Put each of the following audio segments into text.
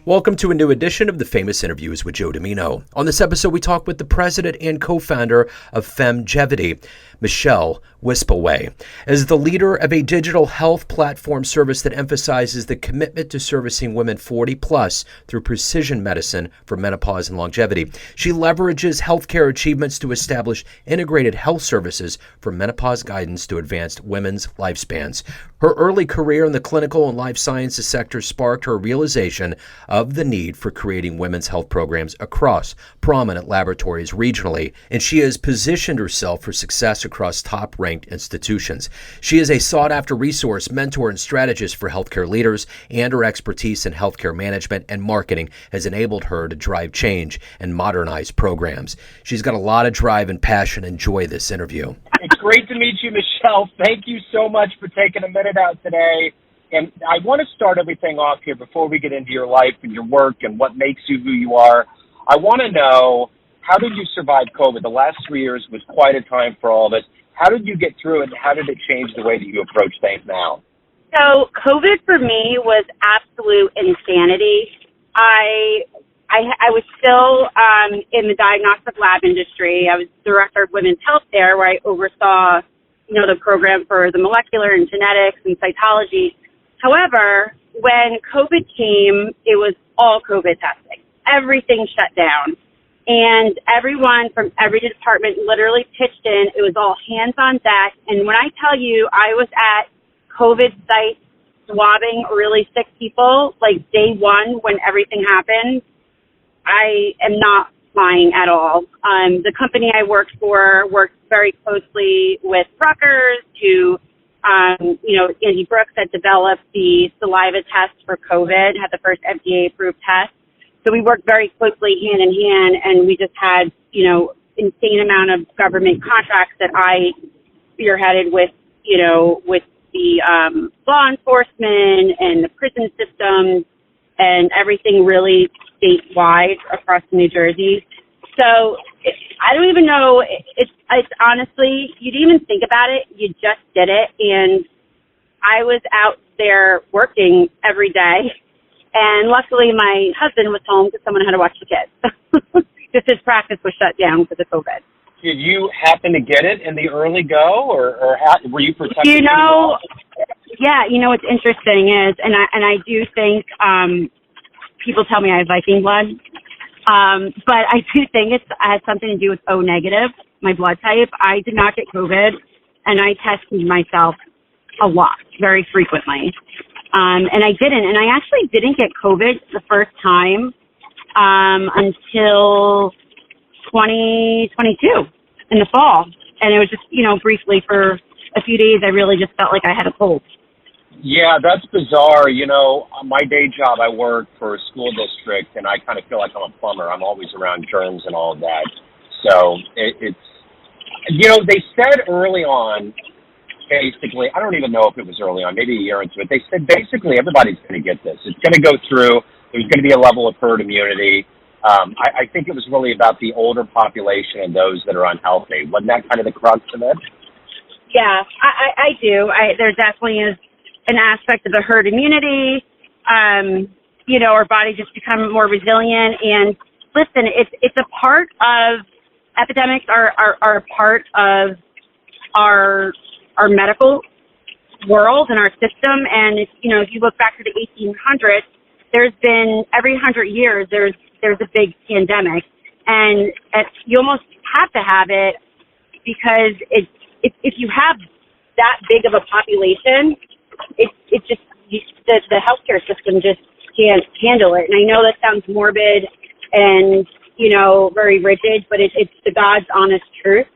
Welcome to a new edition of the Famous Interviews with Joe Dimino. On this episode, we talk with the president and co-founder of FemGevity, Michele Wispelwey. As the leader of a digital health platform service that emphasizes the commitment to servicing women 40 plus through precision medicine for menopause and longevity, she leverages healthcare achievements to establish integrated health services for menopause guidance to advance women's lifespans. Her early career in the clinical and life sciences sector sparked her realization of the need for creating women's health programs across prominent laboratories regionally, and she has positioned herself for success across top-ranked institutions. She is a sought-after resource, mentor, and strategist for healthcare leaders, and her expertise in healthcare management and marketing has enabled her to drive change and modernize programs. She's got a lot of drive and passion. Enjoy this interview. It's great to meet you, Michele. Thank you so much for taking a minute out today. And I want to start everything off here before we get into your life and your work and what makes you who you are. I want to know, how did you survive COVID? The last 3 years was quite a time for all of us. How did you get through it, and how did it change the way that you approach things now? So COVID for me was absolute insanity. I was still in the diagnostic lab industry. I was director of women's health there, where I oversaw, the program for the molecular and genetics and cytology. However, when COVID came, it was all COVID testing. Everything shut down. And everyone from every department literally pitched in. It was all hands on deck. And when I tell you I was at COVID sites swabbing really sick people, like day one when everything happened, I am not lying at all. The company I worked for worked very closely with Rutgers to, Andy Brooks had developed the saliva test for COVID, had the first FDA-approved test. So we worked very closely hand in hand, and we just had, insane amount of government contracts that I spearheaded with the law enforcement and the prison systems and everything really statewide across New Jersey. So I don't even know. It's honestly, you didn't even think about it. You just did it. And I was out there working every day. And luckily my husband was home because someone had to watch the kids. Because his practice was shut down because of COVID. Did you happen to get it in the early go, or were you protected? What's interesting is, and I do think people tell me I have Viking blood, but I do think it has something to do with O negative, my blood type. I did not get COVID, and I tested myself a lot, very frequently, and I didn't. And I actually didn't get COVID the first time until 2022 in the fall. And it was just, briefly for a few days, I really just felt like I had a cold. Yeah, that's bizarre. My day job, I work for a school district, and I kind of feel like I'm a plumber. I'm always around germs and all of that. So it's, they said early on, basically, I don't even know if it was early on, maybe a year into it, they said basically everybody's going to get this. It's going to go through. There's going to be a level of herd immunity. I think it was really about the older population and those that are unhealthy. Wasn't that kind of the crux of it? Yeah, I do. There definitely is an aspect of the herd immunity. Our body just become more resilient. And listen, it's a part of epidemics are a part of our medical world and our system. And if you look back to the 1800s, there's been every 100 years there's a big pandemic, and you almost have to have it because if you have that big of a population, it just the healthcare system just can't handle it. And I know that sounds morbid and very rigid, but it's the God's honest truth.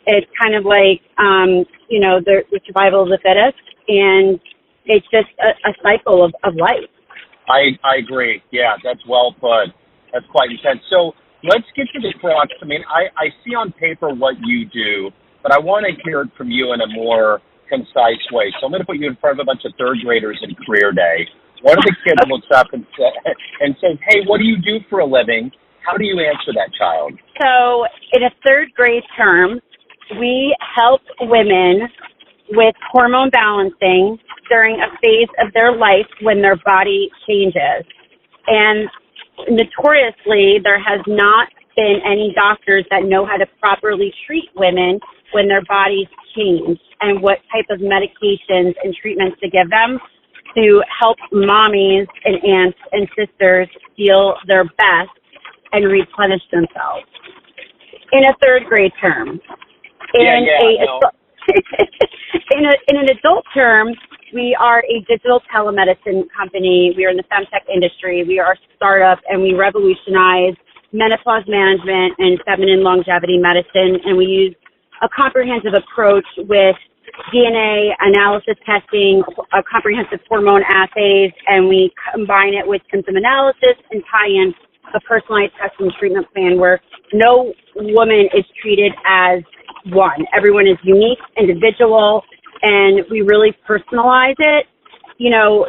It's kind of like the survival of the fittest, and it's just a cycle of life. I agree. Yeah, that's well put. That's quite intense. So let's get to the crux. I mean, I see on paper what you do, but I want to hear it from you in a more concise way. So I'm going to put you in front of a bunch of third graders in career day. One of the kids looks up and says, hey, what do you do for a living? How do you answer that child? So in a third grade term, we help women with hormone balancing during a phase of their life when their body changes. And notoriously, there has not been any doctors that know how to properly treat women when their bodies change and what type of medications and treatments to give them to help mommies and aunts and sisters feel their best and replenish themselves. In a third grade term. In an adult term, we are a digital telemedicine company. We are in the femtech industry. We are a startup, and we revolutionize menopause management and feminine longevity medicine. And we use a comprehensive approach with DNA analysis testing, a comprehensive hormone assays, and we combine it with symptom analysis and tie in a personalized custom treatment plan where no woman is treated as one. Everyone is unique, individual, and we really personalize it. You know,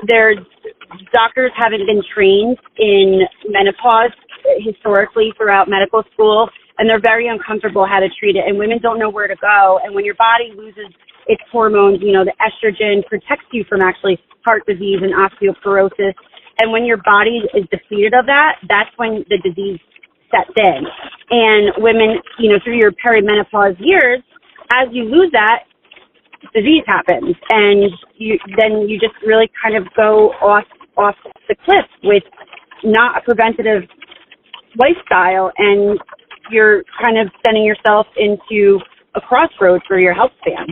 doctors haven't been trained in menopause historically throughout medical school, and they're very uncomfortable how to treat it, and women don't know where to go. And when your body loses its hormones, you know, the estrogen protects you from actually heart disease and osteoporosis. And when your body is depleted of that, that's when the disease sets in. And women, you know, through your perimenopause years, as you lose that, disease happens. And then you just really kind of go off the cliff with not a preventative lifestyle, and you're kind of sending yourself into a crossroads for your health span.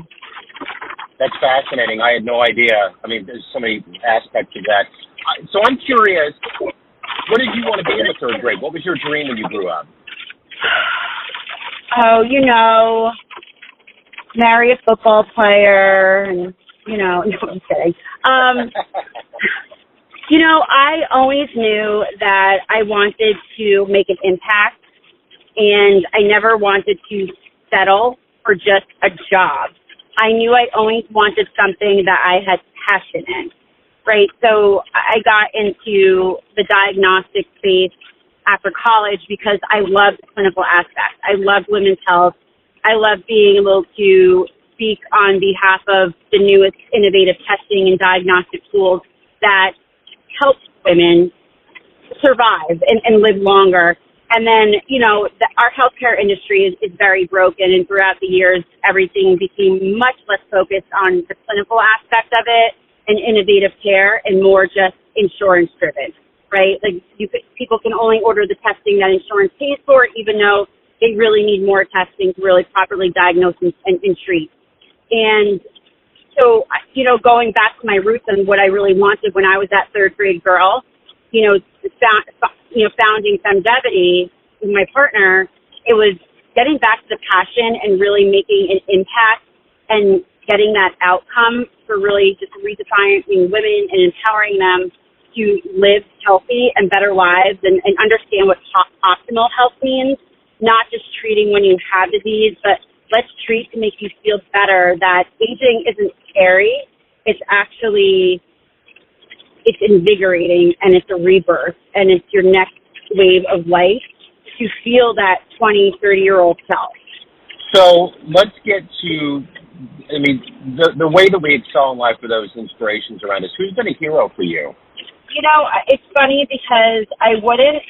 That's fascinating. I had no idea. I mean, there's so many aspects of that. So I'm curious, what did you want to be in the third grade? What was your dream when you grew up? Oh, you know, marry a football player, and, you know, no, I'm kidding. You know, I always knew that I wanted to make an impact, and I never wanted to settle for just a job. I knew I always wanted something that I had passion in, right? So I got into the diagnostic space after college because I loved the clinical aspect. I loved women's health. I loved being able to speak on behalf of the newest innovative testing and diagnostic tools that help women survive and live longer. And then, you know, our healthcare industry is very broken, and throughout the years, everything became much less focused on the clinical aspect of it and innovative care and more just insurance-driven, right? Like, people can only order the testing that insurance pays for, even though they really need more testing to really properly diagnose and treat. And so, you know, going back to my roots and what I really wanted when I was that third grade girl, you know, founding FemGevity with my partner, it was getting back to the passion and really making an impact and getting that outcome for really just redefining women and empowering them to live healthy and better lives and understand what optimal health means, not just treating when you have disease, but let's treat to make you feel better, that aging isn't scary. It's actually, it's invigorating, and it's a rebirth, and it's your next wave of life to feel that 20, 30-year-old self. So let's get to, I mean, the way that we excel in life with those inspirations around us. Who's been a hero for you? You know, it's funny because I wouldn't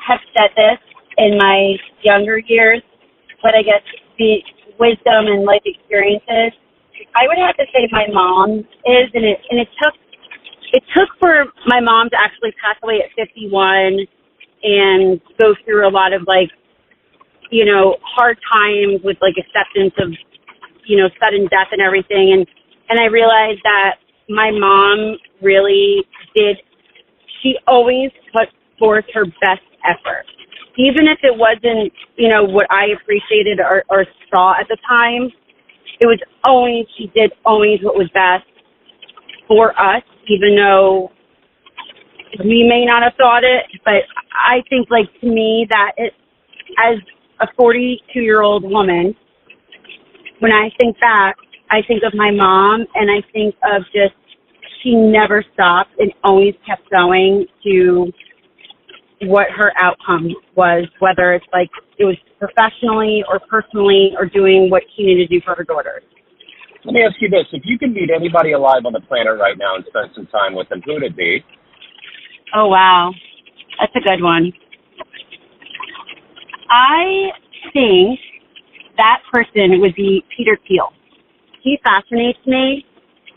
have said this in my younger years, but I guess the wisdom and life experiences, I would have to say my mom is, and it took for my mom to actually pass away at 51 and go through a lot of, like, you know, hard times with, like, acceptance of, you know, sudden death and everything. And I realized that my mom really she always put forth her best effort. Even if it wasn't, you know, what I appreciated or saw at the time, it was always, she did always what was best for us, even though we may not have thought it. But I think, like, to me, that as a 42-year-old woman, when I think back, I think of my mom, and I think of just, she never stopped and always kept going to what her outcome was, whether it's like it was professionally or personally or doing what she needed to do for her daughters. Let me ask you this. If you could meet anybody alive on the planet right now and spend some time with them, who would it be? Oh, wow. That's a good one. I think that person would be Peter Thiel. He fascinates me.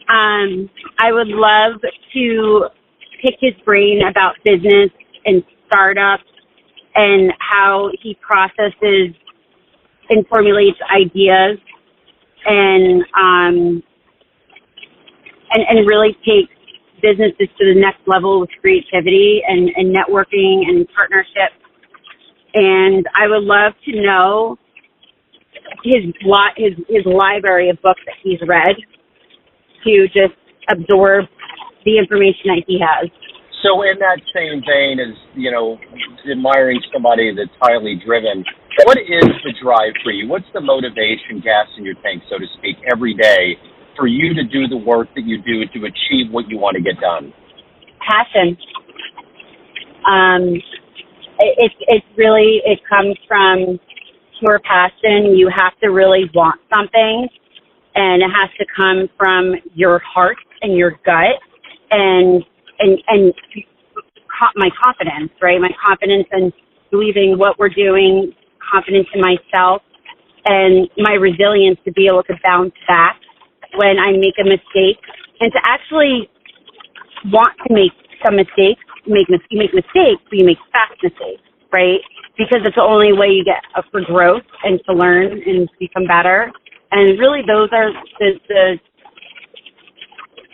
I would love to pick his brain about business and startups and how he processes and formulates ideas and really takes businesses to the next level with creativity and networking and partnerships. And I would love to know his library of books that he's read to just absorb the information that he has. So in that same vein as, admiring somebody that's highly driven, what is the drive for you? What's the motivation, gas in your tank, so to speak, every day for you to do the work that you do to achieve what you want to get done? Passion. It comes from pure passion. You have to really want something, and it has to come from your heart and your gut and my confidence, right? My confidence in believing what we're doing, confidence in myself, and my resilience to be able to bounce back when I make a mistake, and to actually want to make some mistakes. You make mistakes, but you make fast mistakes, right? Because it's the only way you get up for growth and to learn and become better. And really, those are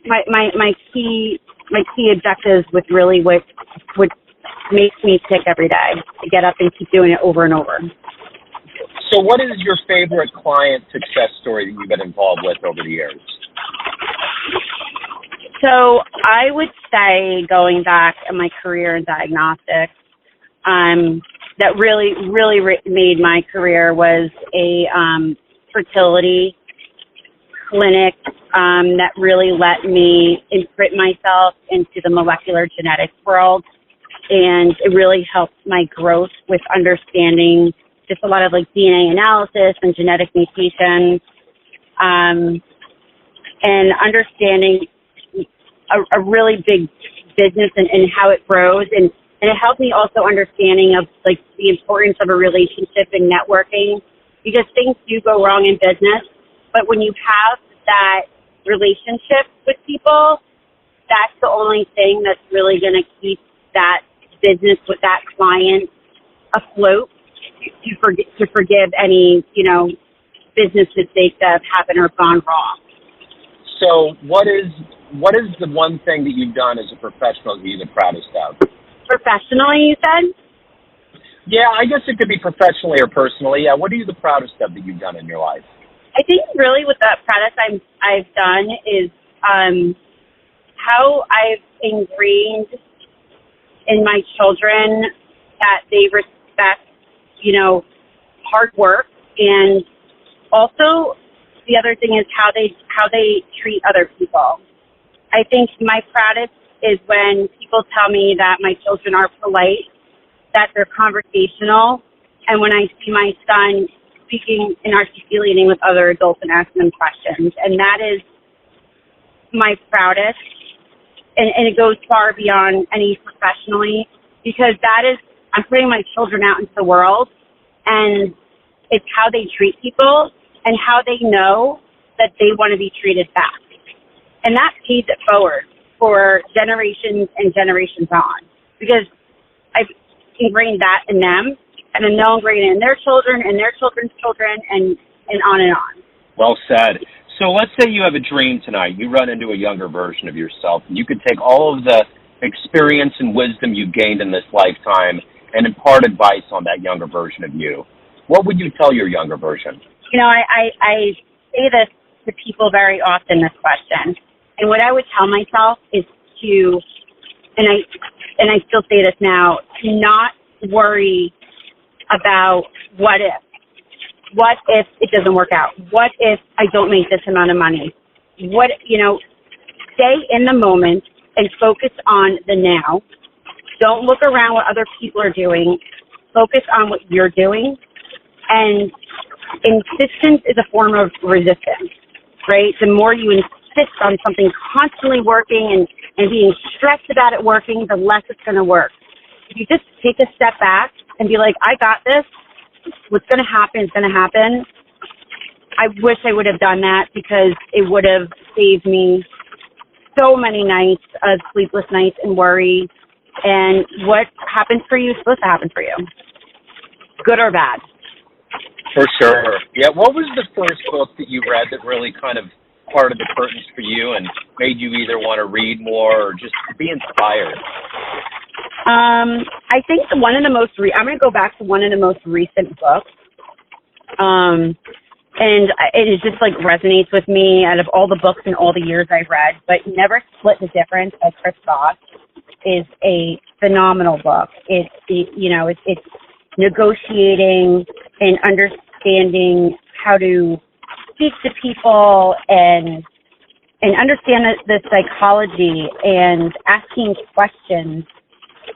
my key objectives with really what makes me tick every day, to get up and keep doing it over and over. So what is your favorite client success story that you've been involved with over the years? So I would say, going back in my career in diagnostics, that really made my career was a fertility clinic that really let me imprint myself into the molecular genetics world. And it really helped my growth with understanding just a lot of DNA analysis and genetic mutations, and understanding a really big business and how it grows. And it helped me also understanding of the importance of a relationship and networking, because things do go wrong in business, but when you have that relationship with people, that's the only thing that's really going to keep that business with that client afloat, to forgive any, business mistakes that have happened or gone wrong. So what is the one thing that you've done as a professional that you're the proudest of? Professionally, you said? Yeah, I guess it could be professionally or personally. Yeah, what are you the proudest of that you've done in your life? I think really what the proudest I've done is how I've ingrained in my children that they respect, hard work, and also the other thing is how they treat other people. I think my proudest is when people tell me that my children are polite, that they're conversational, and when I see my son speaking and articulating with other adults and asking them questions. And that is my proudest. And it goes far beyond any professionally, because that is, I'm putting my children out into the world, and it's how they treat people and how they know that they want to be treated back. And that pays it forward for generations and generations on, because I've ingrained that in them, and then they'll ingrain it in their children and their children's children, and on and on. Well said. So let's say you have a dream tonight. You run into a younger version of yourself, and you could take all of the experience and wisdom you've gained in this lifetime and impart advice on that younger version of you. What would you tell your younger version? I say this to people very often, this question. And what I would tell myself is to, and I still say this now, to not worry about what if. What if it doesn't work out? What if I don't make this amount of money? Stay in the moment and focus on the now. Don't look around what other people are doing. Focus on what you're doing. And insistence is a form of resistance, right? The more you insist insist on something constantly working and being stressed about it working, the less it's going to work. If you just take a step back and be like, I got this, what's going to happen is going to happen. I wish I would have done that because it would have saved me so many nights of sleepless nights and worry. And what happens for you is supposed to happen for you, good or bad. For sure. Yeah. What was the first book that you read that really kind of parted the curtains for you and made you either want to read more or just be inspired? I think I'm going to go back to one of the most recent books. And it just like resonates with me out of all the books and all the years I've read, but Never Split the Difference by Chris Voss is a phenomenal book. It's negotiating and understanding how to speak to people and understand the psychology and asking questions.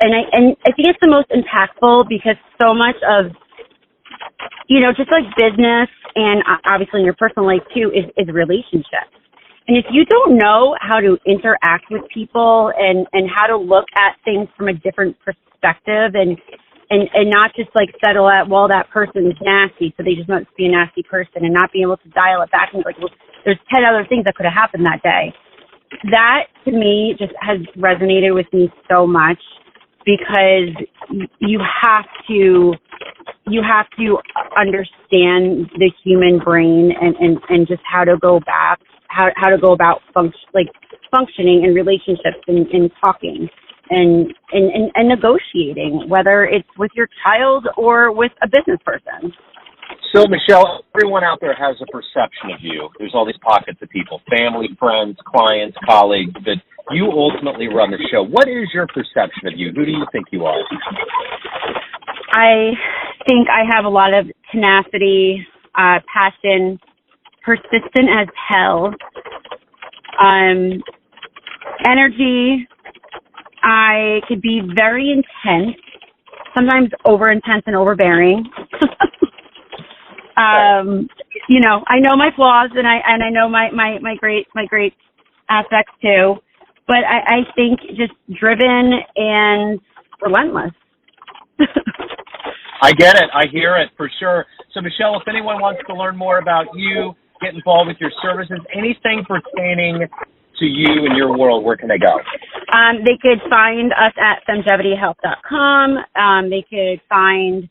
And I think it's the most impactful because so much of, just like business and obviously in your personal life too is relationships. And if you don't know how to interact with people and how to look at things from a different perspective and not just like settle at, well, that person's nasty, so they just must be a nasty person, and not being able to dial it back and be like, well, there's 10 other things that could have happened that day. That to me just has resonated with me so much because you have to understand the human brain and just how to go back, how to go about functioning in relationships and talking and negotiating, whether it's with your child or with a business person. So, Michele, everyone out there has a perception of you. There's all these pockets of people, family, friends, clients, colleagues, that you ultimately run the show. What is your perception of you? Who do you think you are? I think I have a lot of tenacity, passion, persistent as hell, energy. I could be very intense, sometimes over intense and overbearing. I know my flaws and I know my great aspects too, but I think just driven and relentless. I get it. I hear it for sure. So, Michele, if anyone wants to learn more about you, get involved with your services, anything pertaining to you and your world, where can they go? They could find us at FemGevityHealth.com. They could find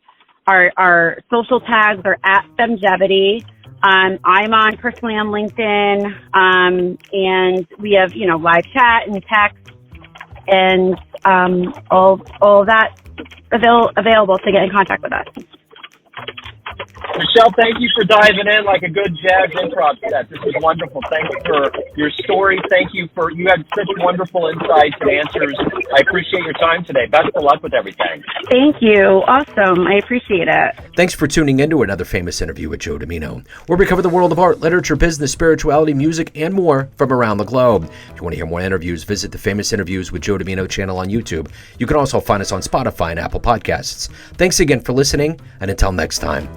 our social tags are at FemGevity. I'm personally on LinkedIn, and we have, live chat and text and all that available to get in contact with us. Michele, thank you for diving in like a good jazz improv set. This is wonderful. Thank you for your story. You had such wonderful insights and answers. I appreciate your time today. Best of luck with everything. Thank you. Awesome. I appreciate it. Thanks for tuning in to another famous interview with Joe Dimino, where we cover the world of art, literature, business, spirituality, music, and more from around the globe. If you want to hear more interviews, visit the Famous Interviews with Joe Dimino channel on YouTube. You can also find us on Spotify and Apple Podcasts. Thanks again for listening, and until next time.